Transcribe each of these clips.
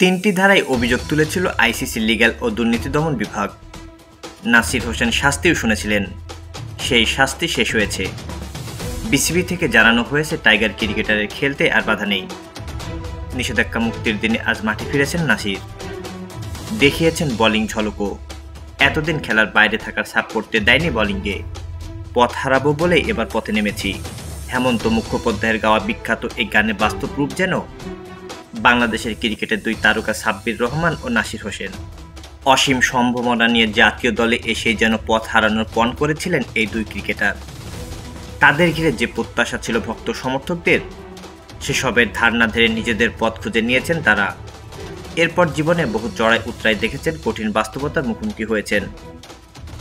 তিনটি ধারায় অভিযোগ তুলেছিল আইসিসি লিগ্যাল ও দুর্নীতি দমন বিভাগ। নাসির হোসেন শাস্তিও শুনেছিলেন, সেই শাস্তি শেষ হয়েছে। বিসিবি থেকে জানানো হয়েছে টাইগার ক্রিকেটারের খেলতে আর বাধা নেই। নিষেধাজ্ঞা মুক্তির দিনে আজ মাঠে ফিরেছেন নাসির, দেখিয়েছেন বোলিং ঝলকও। এতদিন খেলার বাইরে থাকার ছাপ পড়তে দেয়নি বোলিংয়ে। পথ হারাবো বলে এবার পথে নেমেছি, হেমন্ত মুখোপাধ্যায়ের গাওয়া বিখ্যাত এই গানের বাস্তব রূপ যেন বাংলাদেশের ক্রিকেটের দুই তারকা সাব্বির রহমান ও নাসির হোসেন। অসীম সম্ভাবনা নিয়ে জাতীয় দলে এসে যেন পথ হারানোর পণ করেছিলেন এই দুই ক্রিকেটার। তাদের ঘিরে যে প্রত্যাশা ছিল ভক্ত সমর্থকদের, সেসবের ধারণা ধরে নিজেদের পথ খুঁজে নিয়েছেন তারা। এরপর জীবনে বহু চড়াই উতরাই দেখেছেন, কঠিন বাস্তবতার মুখোমুখি হয়েছেন।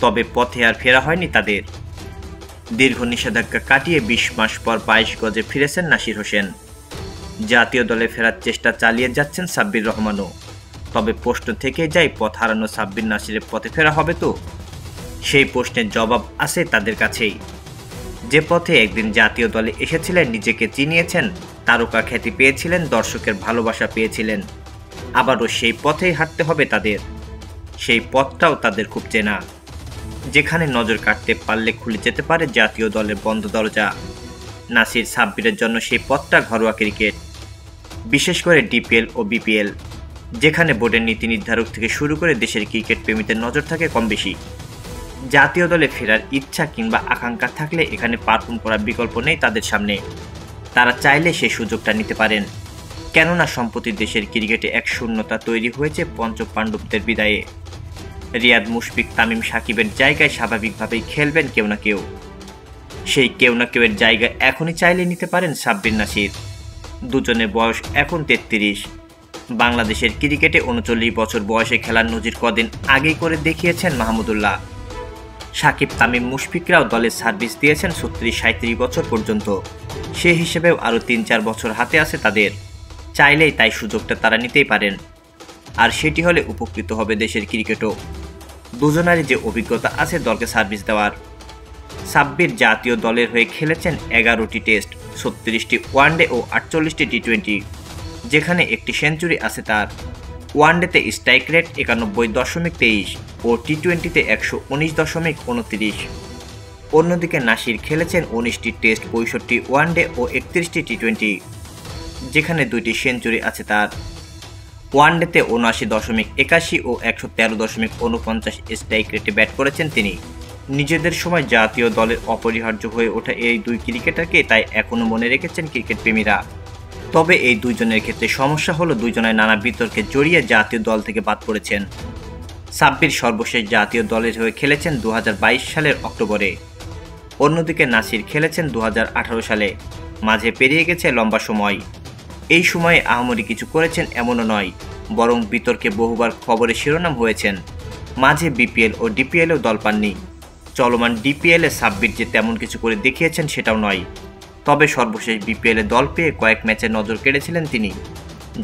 তবে পথে আর ফেরা হয়নি তাদের। দীর্ঘ নিষেধাজ্ঞা কাটিয়ে ২০ মাস পর ২২ গজে ফিরেছেন নাসির হোসেন। জাতীয় দলে ফেরার চেষ্টা চালিয়ে যাচ্ছেন সাব্বির রহমানও। তবে প্রশ্ন থেকে যায়, পথ হারানো সাব্বির নাসিরের পথে ফেরা হবে তো? সেই প্রশ্নের জবাব আছে তাদের কাছেই। যে পথে একদিন জাতীয় দলে এসেছিলেন, নিজেকে চিনিয়েছেন, তারকা খ্যাতি পেয়েছিলেন, দর্শকের ভালোবাসা পেয়েছিলেন, আবারও সেই পথেই হাঁটতে হবে তাদের। সেই পথটাও তাদের খুব চেনা, যেখানে নজর কাটতে পারলে খুলে যেতে পারে জাতীয় দলের বন্ধ দরজা। নাসির সাব্বিরের জন্য সেই পথটা ঘরোয়া ক্রিকেট, বিশেষ করে ডিপিএল ও বিপিএল, যেখানে বোর্ডের নীতি নির্ধারক থেকে শুরু করে দেশের ক্রিকেট প্রেমীদের নজর থাকে কম বেশি। জাতীয় দলে ফেরার ইচ্ছা কিংবা আকাঙ্ক্ষা থাকলে এখানে পারফর্ম করার বিকল্প নেই তাদের সামনে। তারা চাইলে সেই সুযোগটা নিতে পারেন, কেননা সম্প্রতি দেশের ক্রিকেটে এক শূন্যতা তৈরি হয়েছে পঞ্চপাণ্ডবদের বিদায়ে। রিয়াদ, মুশফিক, তামিম, সাকিবের জায়গায় স্বাভাবিকভাবেই খেলবেন কেউ না কেউ। সেই কেউ না কেউ এর জায়গা এখনই চাইলে নিতে পারেন সাব্বির, নাসির। দুজনের বয়স এখন ৩৩। বাংলাদেশের ক্রিকেটে ৩৯ বছর বয়সে খেলার নজির কদিন আগেই করে দেখিয়েছেন মাহমুদুল্লাহ। সাকিব, তামিম, মুশফিকরাও দলের সার্ভিস দিয়েছেন ৩৬-৩৭ বছর পর্যন্ত। সে হিসেবেও আরও ৩-৪ বছর হাতে আছে তাদের। চাইলেই তাই সুযোগটা তারা নিতেই পারেন, আর সেটি হলে উপকৃত হবে দেশের ক্রিকেটও। দুজনারই যে অভিজ্ঞতা আছে দলকে সার্ভিস দেওয়ার। সাব্বির জাতীয় দলের হয়ে খেলেছেন ১১টি টেস্ট, ৩৬টি ওয়ানডে ও ৪৮টি টি-20, যেখানে একটি সেঞ্চুরি আছে তার। ওয়ানডেতে স্ট্রাইক রেট ৯১.২৩ ও টি-20তে ১১৯.২৯। অন্যদিকে নাসির খেলেছেন ১৯টি টেস্ট, ৬৫ ওয়ানডে ও ৩১টি টি-20, যেখানে ২টি সেঞ্চুরি আছে তার। ওয়ানডেতে ৭৯.৮১ ও ১১৩.৪৯ স্ট্রাইক রেটে ব্যাট করেছেন তিনি। নিজেদের সময় জাতীয় দলের অপরিহার্য হয়ে ওঠা এই দুই ক্রিকেটারকে তাই এখনও মনে রেখেছেন ক্রিকেট প্রেমীরা। তবে এই দুইজনের ক্ষেত্রে সমস্যা হলো, দুইজনের নানা বিতর্কে জড়িয়ে জাতীয় দল থেকে বাদ পড়েছেন। সাব্বির সর্বশেষ জাতীয় দলের হয়ে খেলেছেন ২০২২ সালের অক্টোবরে। অন্যদিকে নাসির খেলেছেন ২০১৮ সালে। মাঝে পেরিয়ে গেছে লম্বা সময়। এই সময়ে আহামরি কিছু করেছেন এমনও নয়, বরং বিতর্কে বহুবার খবরে শিরোনাম হয়েছেন। মাঝে বিপিএল ও ডিপিএলেও দল পাননি। চলমান ডিপিএলে সাব্বির যে তেমন কিছু করে দেখিয়েছেন সেটাও নয়। তবে সর্বশেষ বিপিএলে দল পেয়ে কয়েক ম্যাচে নজর কেড়েছিলেন তিনি,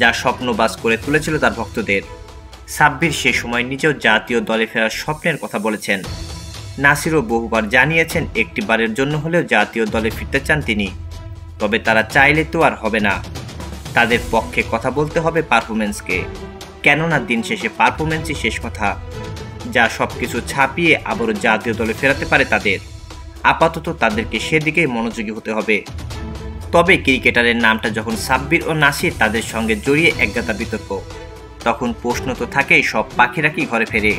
যা স্বপ্নবাজ করে তুলেছিল তার ভক্তদের। সাব্বির সে সময় নিজেও জাতীয় দলে ফেরার স্বপ্নের কথা বলেছেন। নাসিরও বহুবার জানিয়েছেন একটি বারের জন্য হলেও জাতীয় দলে ফিরতে চান তিনি। তবে তারা চাইলে তো আর হবে না, তাদের পক্ষে কথা বলতে হবে পারফরমেন্সকে, কেননা দিন শেষে পারফরমেন্সই শেষ কথা, যা সবকিছু ছাপিয়ে আবারও জাতীয় দলে ফেরাতে পারে তাদের। আপাতত তাদেরকে সেদিকেই মনোযোগী হতে হবে। তবে ক্রিকেটারের নামটা যখন সাব্বির ও নাসির, তাদের সঙ্গে জড়িয়ে একগাদা বিতর্ক, তখন প্রশ্ন তো থাকেই, সব পাখিরা কি ঘরে ফেরে?